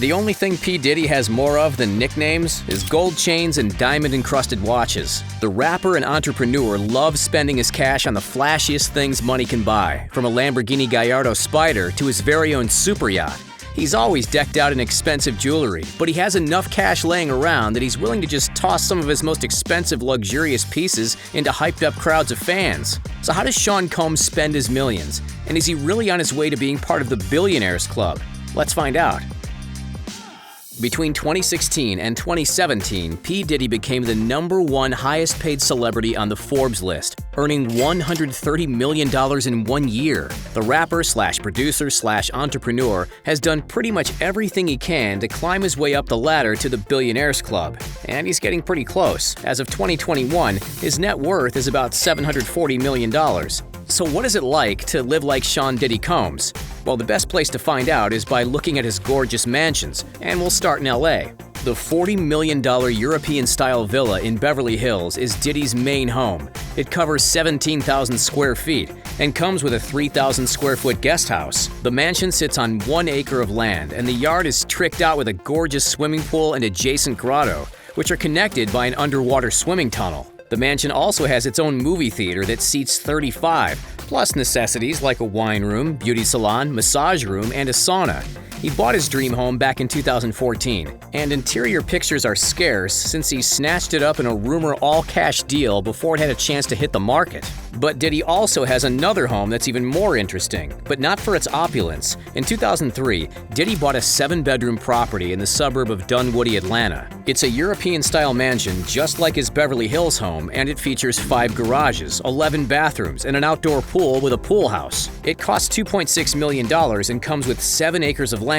The only thing P. Diddy has more of than nicknames is gold chains and diamond-encrusted watches. The rapper and entrepreneur loves spending his cash on the flashiest things money can buy, from a Lamborghini Gallardo Spyder to his very own superyacht. He's always decked out in expensive jewelry, but he has enough cash laying around that he's willing to just toss some of his most expensive, luxurious pieces into hyped-up crowds of fans. So how does Sean Combs spend his millions? And is he really on his way to being part of the Billionaires Club? Let's find out. Between 2016 and 2017, P. Diddy became the #1 highest-paid celebrity on the Forbes list, earning $130 million in 1 year. The rapper/producer/entrepreneur has done pretty much everything he can to climb his way up the ladder to the Billionaires Club, and he's getting pretty close. As of 2021, his net worth is about $740 million. So what is it like to live like Sean Diddy Combs? Well, the best place to find out is by looking at his gorgeous mansions, and we'll start in LA. The $40 million European-style villa in Beverly Hills is Diddy's main home. It covers 17,000 square feet and comes with a 3,000 square foot guest house. The mansion sits on 1 acre of land, and the yard is tricked out with a gorgeous swimming pool and adjacent grotto, which are connected by an underwater swimming tunnel. The mansion also has its own movie theater that seats 35, plus necessities like a wine room, beauty salon, massage room, and a sauna. He bought his dream home back in 2014, and interior pictures are scarce since he snatched it up in a rumor all-cash deal before it had a chance to hit the market. But Diddy also has another home that's even more interesting, but not for its opulence. In 2003, Diddy bought a 7-bedroom property in the suburb of Dunwoody, Atlanta. It's a European-style mansion just like his Beverly Hills home, and it features 5 garages, 11 bathrooms, and an outdoor pool with a pool house. It costs $2.6 million and comes with 7 acres of land.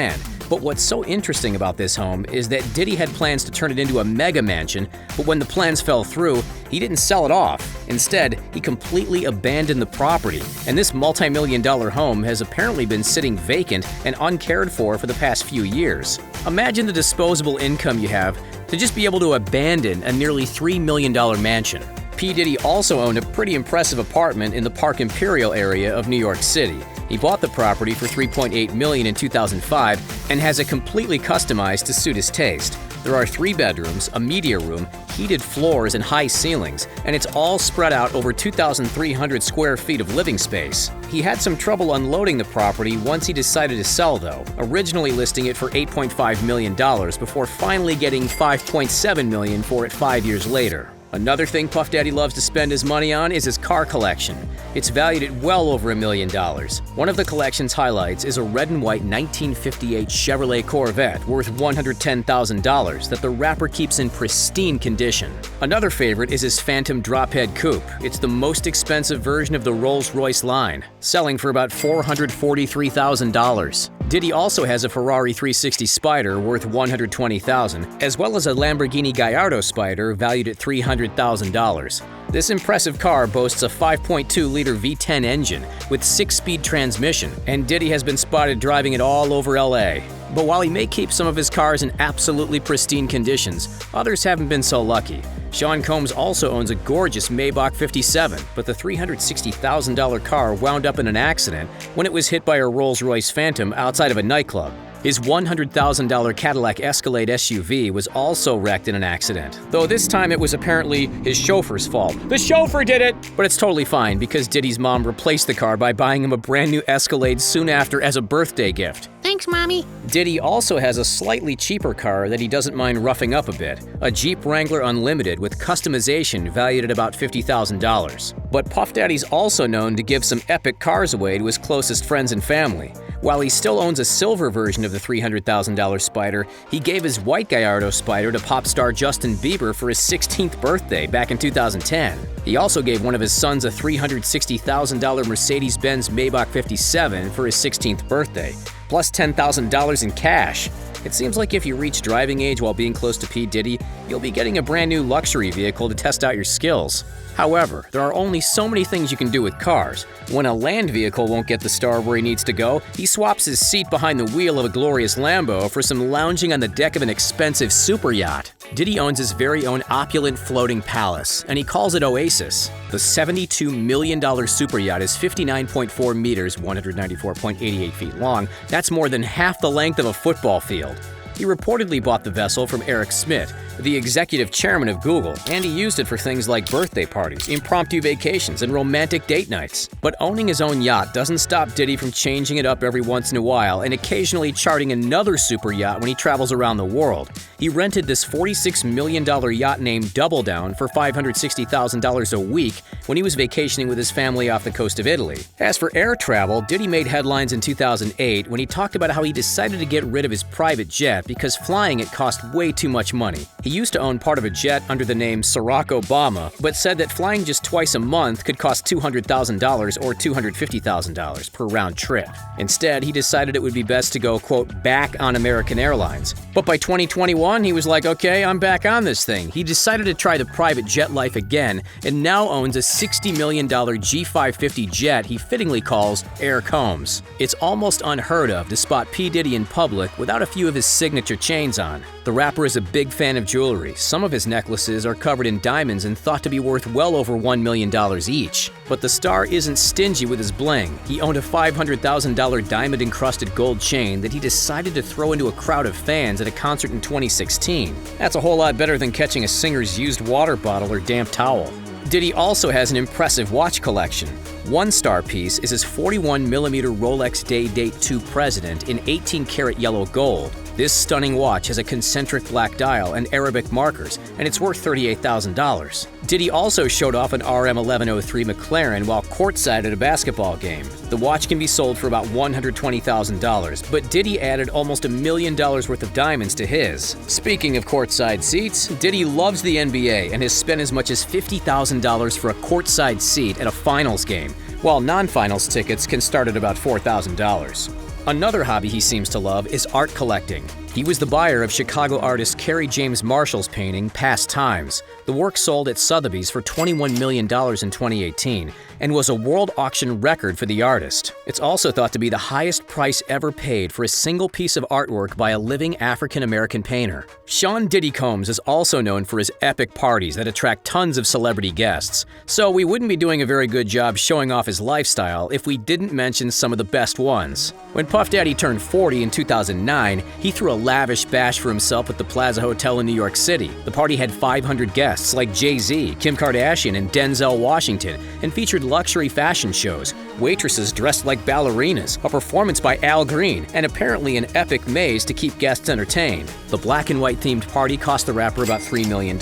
But what's so interesting about this home is that Diddy had plans to turn it into a mega mansion, but when the plans fell through, he didn't sell it off. Instead, he completely abandoned the property, and this multi-million-dollar home has apparently been sitting vacant and uncared for the past few years. Imagine the disposable income you have to just be able to abandon a nearly $3 million mansion. P. Diddy also owned a pretty impressive apartment in the Park Imperial area of New York City. He bought the property for $3.8 million in 2005 and has it completely customized to suit his taste. There are 3 bedrooms, a media room, heated floors, and high ceilings, and it's all spread out over 2,300 square feet of living space. He had some trouble unloading the property once he decided to sell, though, originally listing it for $8.5 million before finally getting $5.7 million for it 5 years later. Another thing Puff Daddy loves to spend his money on is his car collection. It's valued at well over $1 million. One of the collection's highlights is a red and white 1958 Chevrolet Corvette worth $110,000 that the rapper keeps in pristine condition. Another favorite is his Phantom drophead coupe. It's the most expensive version of the Rolls-Royce line, selling for about $443,000. Diddy also has a Ferrari 360 Spyder worth $120,000, as well as a Lamborghini Gallardo Spyder valued at $300,000. This impressive car boasts a 5.2-liter V10 engine with 6-speed transmission, and Diddy has been spotted driving it all over LA. But while he may keep some of his cars in absolutely pristine conditions, others haven't been so lucky. Sean Combs also owns a gorgeous Maybach 57, but the $360,000 car wound up in an accident when it was hit by a Rolls-Royce Phantom outside of a nightclub. His $100,000 Cadillac Escalade SUV was also wrecked in an accident, though this time it was apparently his chauffeur's fault. The chauffeur did it! But it's totally fine because Diddy's mom replaced the car by buying him a brand new Escalade soon after as a birthday gift. Thanks, Mommy. Diddy also has a slightly cheaper car that he doesn't mind roughing up a bit, a Jeep Wrangler Unlimited with customization valued at about $50,000. But Puff Daddy's also known to give some epic cars away to his closest friends and family. While he still owns a silver version of the $300,000 Spyder, he gave his white Gallardo Spyder to pop star Justin Bieber for his 16th birthday back in 2010. He also gave one of his sons a $360,000 Mercedes-Benz Maybach 57 for his 16th birthday, plus $10,000 in cash. It seems like if you reach driving age while being close to P. Diddy, you'll be getting a brand new luxury vehicle to test out your skills. However, there are only so many things you can do with cars. When a land vehicle won't get the star where he needs to go, he swaps his seat behind the wheel of a glorious Lambo for some lounging on the deck of an expensive superyacht. Diddy owns his very own opulent floating palace, and he calls it Oasis. The $72 million superyacht is 59.4 meters, 194.88 feet long. That's more than half the length of a football field. He reportedly bought the vessel from Eric Schmidt, the executive chairman of Google, and he used it for things like birthday parties, impromptu vacations, and romantic date nights. But owning his own yacht doesn't stop Diddy from changing it up every once in a while and occasionally charting another super yacht when he travels around the world. He rented this $46 million yacht named Double Down for $560,000 a week when he was vacationing with his family off the coast of Italy. As for air travel, Diddy made headlines in 2008 when he talked about how he decided to get rid of his private jet because flying it cost way too much money. He used to own part of a jet under the name Ciroc Obama, but said that flying just twice a month could cost $200,000 or $250,000 per round trip. Instead, he decided it would be best to go, quote, back on American Airlines. But by 2021, he was like, okay, I'm back on this thing. He decided to try the private jet life again and now owns a $60 million G550 jet he fittingly calls Air Combs. It's almost unheard of to spot P. Diddy in public without a few of his signature chains on. The rapper is a big fan of jewelry. Some of his necklaces are covered in diamonds and thought to be worth well over $1 million each. But the star isn't stingy with his bling. He owned a $500,000 diamond-encrusted gold chain that he decided to throw into a crowd of fans at a concert in 2016. That's a whole lot better than catching a singer's used water bottle or damp towel. Diddy also has an impressive watch collection. One star piece is his 41mm Rolex Day-Date 2 President in 18-karat yellow gold. This stunning watch has a concentric black dial and Arabic markers, and it's worth $38,000. Diddy also showed off an RM1103 McLaren while courtside at a basketball game. The watch can be sold for about $120,000, but Diddy added almost $1 million worth of diamonds to his. Speaking of courtside seats, Diddy loves the NBA and has spent as much as $50,000 for a courtside seat at a finals game, while non-finals tickets can start at about $4,000. Another hobby he seems to love is art collecting. He was the buyer of Chicago artist Kerry James Marshall's painting, Past Times. The work sold at Sotheby's for $21 million in 2018 and was a world auction record for the artist. It's also thought to be the highest price ever paid for a single piece of artwork by a living African-American painter. Sean Diddy Combs is also known for his epic parties that attract tons of celebrity guests, so we wouldn't be doing a very good job showing off his lifestyle if we didn't mention some of the best ones. When Puff Daddy turned 40 in 2009, he threw a lavish bash for himself at the Plaza Hotel in New York City. The party had 500 guests like Jay-Z, Kim Kardashian, and Denzel Washington, and featured luxury fashion shows, waitresses dressed like ballerinas, a performance by Al Green, and apparently an epic maze to keep guests entertained. The black and white themed party cost the rapper about $3 million,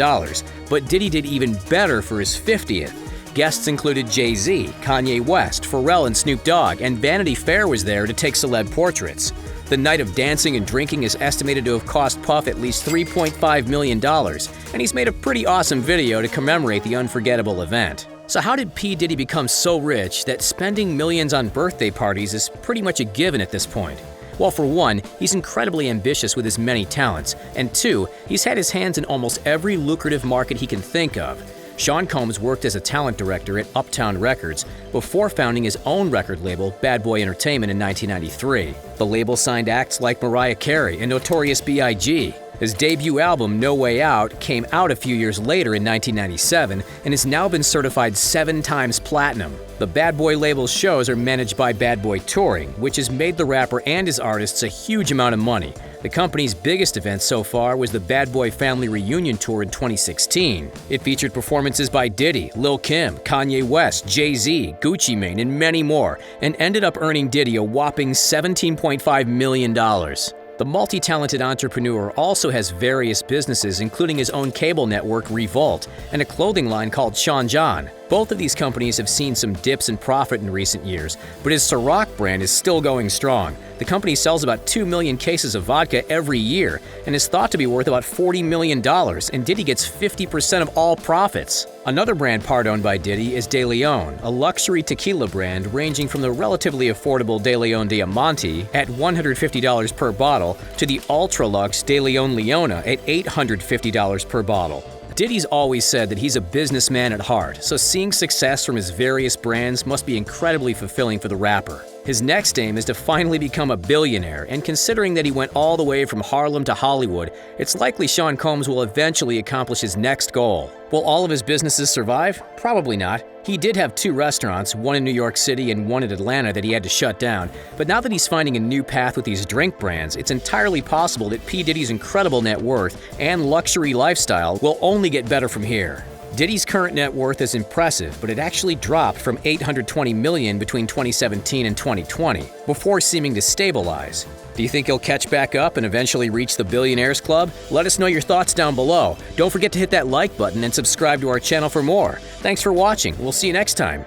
but Diddy did even better for his 50th. Guests included Jay-Z, Kanye West, Pharrell, and Snoop Dogg, and Vanity Fair was there to take celeb portraits. The night of dancing and drinking is estimated to have cost Puff at least $3.5 million, and he's made a pretty awesome video to commemorate the unforgettable event. So how did P. Diddy become so rich that spending millions on birthday parties is pretty much a given at this point? Well, for one, he's incredibly ambitious with his many talents, and two, he's had his hands in almost every lucrative market he can think of. Sean Combs worked as a talent director at Uptown Records before founding his own record label, Bad Boy Entertainment, in 1993. The label signed acts like Mariah Carey and Notorious B.I.G. His debut album, No Way Out, came out a few years later in 1997 and has now been certified 7 times platinum. The Bad Boy label's shows are managed by Bad Boy Touring, which has made the rapper and his artists a huge amount of money. The company's biggest event so far was the Bad Boy Family Reunion Tour in 2016. It featured performances by Diddy, Lil' Kim, Kanye West, Jay-Z, Gucci Mane, and many more, and ended up earning Diddy a whopping $17.5 million. The multi-talented entrepreneur also has various businesses, including his own cable network, Revolt, and a clothing line called Sean John. Both of these companies have seen some dips in profit in recent years, but his Ciroc brand is still going strong. The company sells about 2 million cases of vodka every year and is thought to be worth about $40 million, and Diddy gets 50% of all profits. Another brand part owned by Diddy is De Leon, a luxury tequila brand ranging from the relatively affordable De Leon Diamante at $150 per bottle to the ultra-luxe De Leon Leona at $850 per bottle. Diddy's always said that he's a businessman at heart, so seeing success from his various brands must be incredibly fulfilling for the rapper. His next aim is to finally become a billionaire, and considering that he went all the way from Harlem to Hollywood, it's likely Sean Combs will eventually accomplish his next goal. Will all of his businesses survive? Probably not. He did have 2 restaurants, one in New York City and one in Atlanta, that he had to shut down. But now that he's finding a new path with these drink brands, it's entirely possible that P. Diddy's incredible net worth and luxury lifestyle will only get better from here. Diddy's current net worth is impressive, but it actually dropped from $820 million between 2017 and 2020, before seeming to stabilize. Do you think he'll catch back up and eventually reach the Billionaires Club? Let us know your thoughts down below. Don't forget to hit that like button and subscribe to our channel for more. Thanks for watching. We'll see you next time.